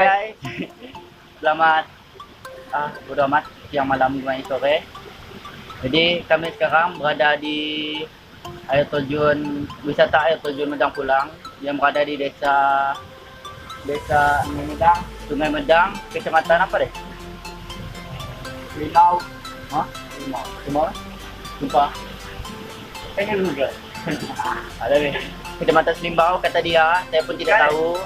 guys. Selamat bodo amat siang malam gimana sore. Jadi kami sekarang berada di air terjun wisata air terjun Medang Pulang yang berada di desa Medang, Sungai Medang, kecamatan apa deh? Limau. Hah? Limau? Lupa. Kayaknya dulu guys. Ada nih. Kecamatan Selimbau kata dia, saya pun tidak tahu.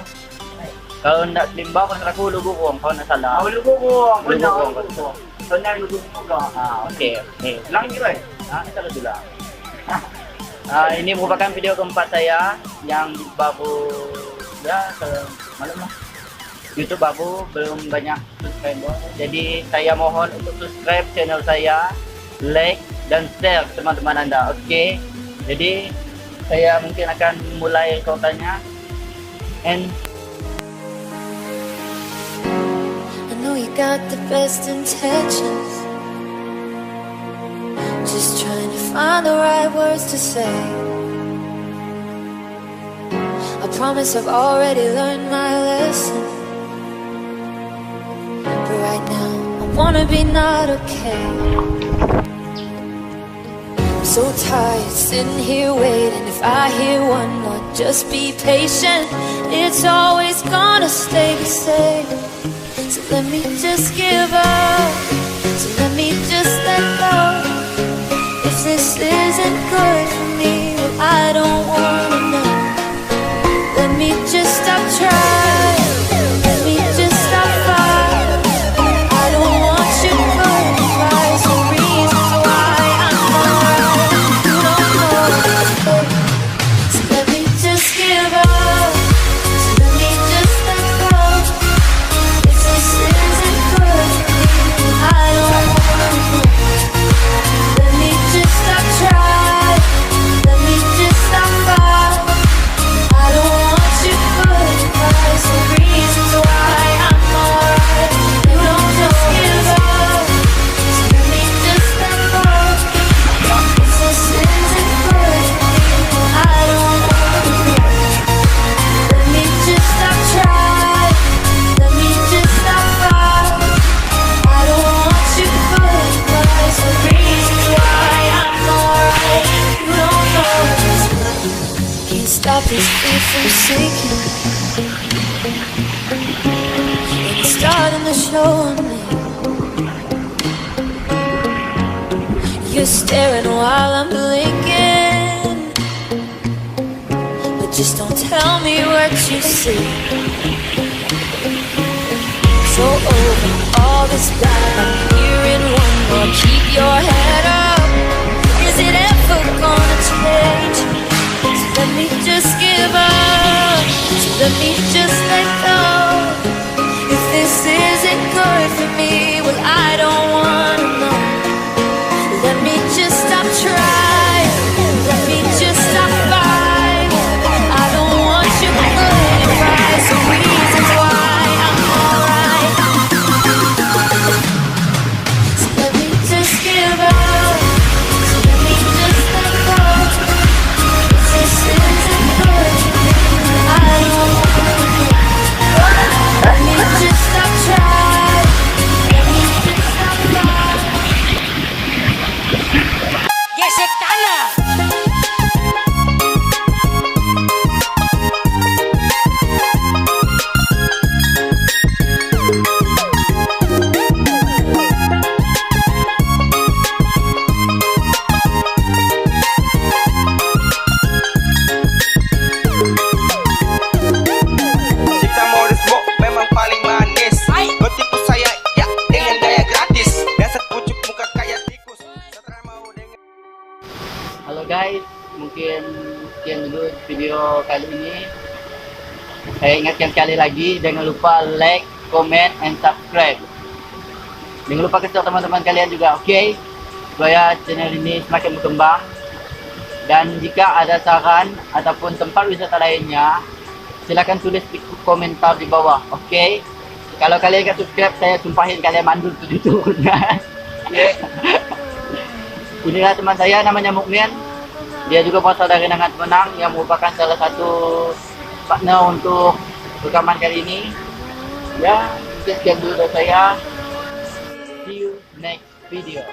Kalau nak Selimbau kan aku Ulu Burung, kalau nak salah. Ulu Burung, Ulu Burung. Burung. Soalnya Ulu Burung juga. Okey. Nih, Lang juga. kita sudah. Ini merupakan video keempat saya yang baru ya malam lah. YouTube baru belum banyak subscriber. Jadi saya mohon untuk subscribe channel saya, like dan share ke teman-teman Anda. Okey. Jadi saya mungkin akan mulai rekodannya. And I know you got the best intentions, just trying to find the right words to say. I promise I've already learned my lesson, but right now I wanna be not okay. I'm so tired sitting here waiting. If I hear one more, just be patient. It's always gonna stay the same. So let me just give up. So let me just let go. If this isn't good for me, well, I don't wanna know. Let me just stop trying. Let me just stop fighting. I don't want your good advice or reasons why I'm alright. You don't know. So let me just give up. So let me just let go. If this isn't good for me, I don't wanna know. Let me just stop trying. Let me just stop fighting. I don't want your good advice or reasons why I'm alright. You don't just give up. So let me just let go. If this isn't good for me, I don't wanna know. Let me just stop trying. Let me just stop fighting. I don't want your good advice or reasons why I'm alright. You don't know. Can't stop this beat from sinking. And it's starting to show on me. You're staring while I'm blinking, but just don't tell me what you see. So over all this time, I'm hearing one more. Keep your head up. Is it ever gonna change? So let me just give up. So let me just let go. If this isn't good for me, well, I don't wanna know. Let me just stop trying. Let me just stop fighting. I don't want your good advice or reasons why I'm alright. So let me just give up. So let me just let go. If this isn't good for me, I don't wanna know. Let me just stop trying. Let me just stop fighting. Gesek tanah. Cinta modesmu memang paling manis. Kau tipu saya ya dengan gaya gratis. Dasar pucuk muka kayak tikus. Setelah mau dengan halo guys, mungkin sekian dulu video kali ini. Saya ingatkan sekali lagi, jangan lupa like, comment, and subscribe. Jangan lupa kasih tahu teman-teman kalian juga, oke? Supaya channel ini semakin berkembang. Dan jika ada saran ataupun tempat wisata lainnya, silakan tulis di komentar di bawah, oke? Kalau kalian gak subscribe, saya sumpahin kalian mandul tujuh turunnya. Inilah teman saya namanya Mukmin. Dia juga berasal dari Nangat Menang yang merupakan salah satu partner untuk rekaman kali ini. Ya, mungkin sekian dulu dari saya. See you next video.